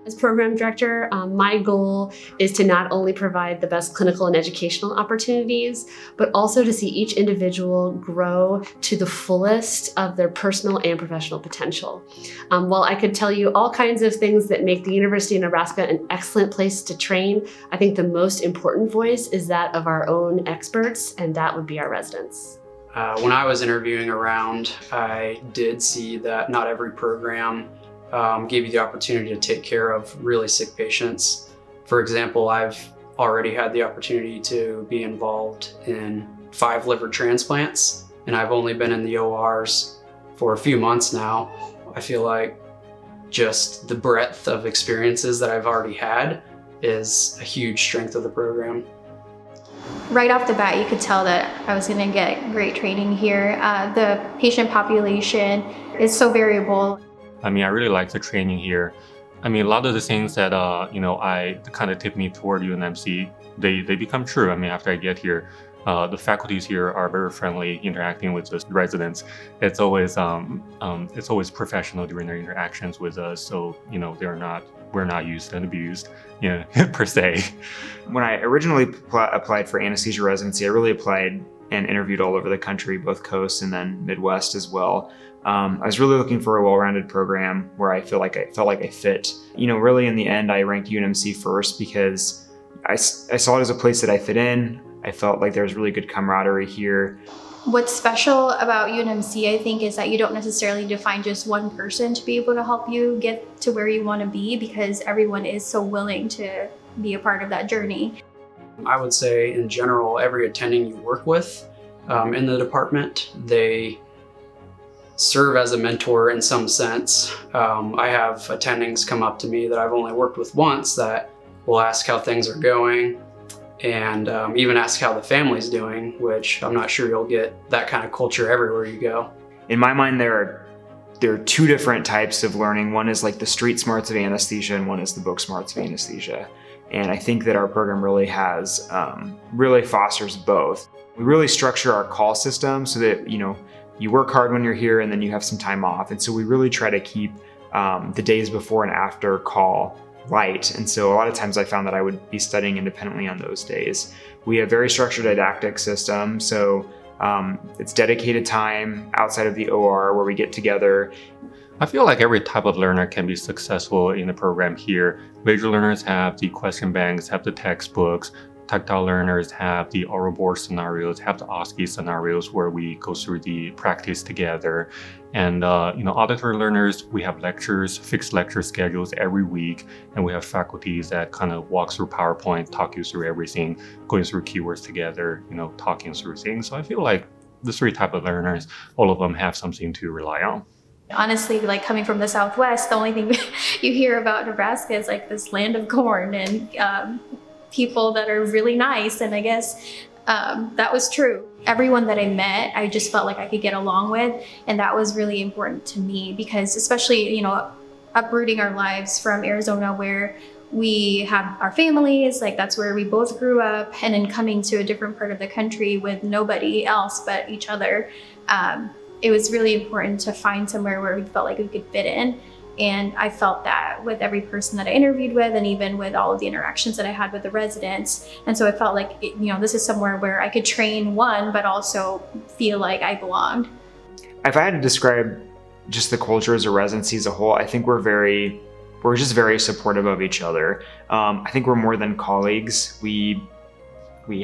As program director, my goal is to not only provide the best clinical and educational opportunities, but also to see each individual grow to the fullest of their personal and professional potential. While I could tell you all kinds of things that make the University of Nebraska an excellent place to train, I think the most important voice is that of our own experts, and that would be our residents. When I was interviewing around, I did see that not every program gave you the opportunity to take care of really sick patients. For example, I've already had the opportunity to be involved in 5 liver transplants, and I've only been in the ORs for a few months now. I feel like just the breadth of experiences that I've already had is a huge strength of the program. Right off the bat, you could tell that I was going to get great training here. The patient population is so variable. I really like the training here. A lot of the things that I kind of tip me toward UNMC, they become true. After I get here, the faculties here are very friendly, interacting with the residents. It's always professional during their interactions with us. So we're not used and abused, per se. When I originally applied for anesthesia residency, I really applied and interviewed all over the country, both coasts and then Midwest as well. I was really looking for a well-rounded program where I felt like I fit. Really in the end, I ranked UNMC first because I saw it as a place that I fit in. I felt like there was really good camaraderie here. What's special about UNMC, I think, is that you don't necessarily define just one person to be able to help you get to where you want to be, because everyone is so willing to be a part of that journey. I would say in general, every attending you work with in the department, they serve as a mentor in some sense. I have attendings come up to me that I've only worked with once that will ask how things are going, and even ask how the family's doing, which I'm not sure you'll get that kind of culture everywhere you go. In my mind, there are 2 different types of learning. One is like the street smarts of anesthesia, and one is the book smarts of anesthesia. And I think that our program really really fosters both. We really structure our call system so that, you work hard when you're here and then you have some time off. And so we really try to keep the days before and after call light. And so a lot of times I found that I would be studying independently on those days. We have very structured didactic system. So it's dedicated time outside of the OR where we get together. I feel like every type of learner can be successful in the program here. Visual learners have the question banks, have the textbooks. Tactile learners have the oral board scenarios, have the OSCE scenarios where we go through the practice together. And auditory learners, we have lectures, fixed lecture schedules every week, and we have faculties that kind of walk through PowerPoint, talk you through everything, going through keywords together, talking through things. So I feel like the 3 type of learners, all of them have something to rely on. Honestly, coming from the Southwest, the only thing you hear about Nebraska is this land of corn and people that are really nice, and I guess that was true. Everyone that I met, I just felt like I could get along with, and that was really important to me because, especially, uprooting our lives from Arizona where we have our families, that's where we both grew up, and then coming to a different part of the country with nobody else but each other, it was really important to find somewhere where we felt like we could fit in. And I felt that with every person that I interviewed with, and even with all of the interactions that I had with the residents. And so I felt like, this is somewhere where I could train one, but also feel like I belonged. If I had to describe just the culture as a residency as a whole, I think we're just very supportive of each other. I think we're more than colleagues. We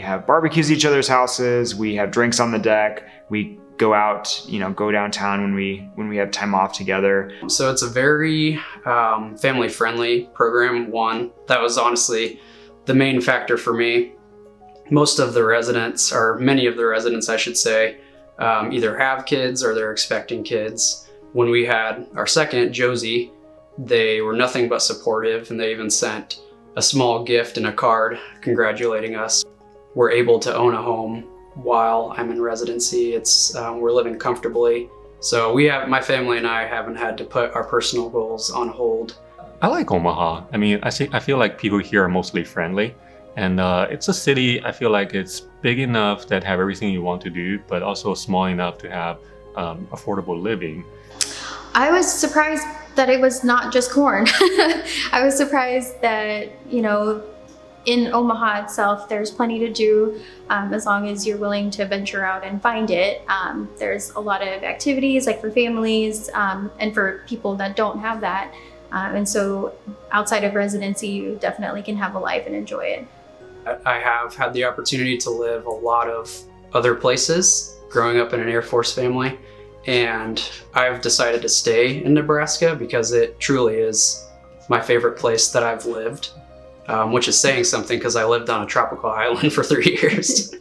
have barbecues at each other's houses. We have drinks on the deck. We go out, go downtown when we have time off together. So it's a very family-friendly program. One, that was honestly the main factor for me. Most of the residents, or many of the residents I should say, either have kids or they're expecting kids. When we had our second, Josie, they were nothing but supportive, and they even sent a small gift and a card congratulating us. We're able to own a home while I'm in residency. We're living comfortably. So my family and I haven't had to put our personal goals on hold. I like Omaha. I feel like people here are mostly friendly, and it's a city. I feel like it's big enough that have everything you want to do, but also small enough to have affordable living. I was surprised that it was not just corn. I was surprised that, you know, in Omaha itself, there's plenty to do as long as you're willing to venture out and find it. There's a lot of activities like for families and for people that don't have that. And so outside of residency, you definitely can have a life and enjoy it. I have had the opportunity to live a lot of other places growing up in an Air Force family, and I've decided to stay in Nebraska because it truly is my favorite place that I've lived, which is saying something because I lived on a tropical island for 3 years.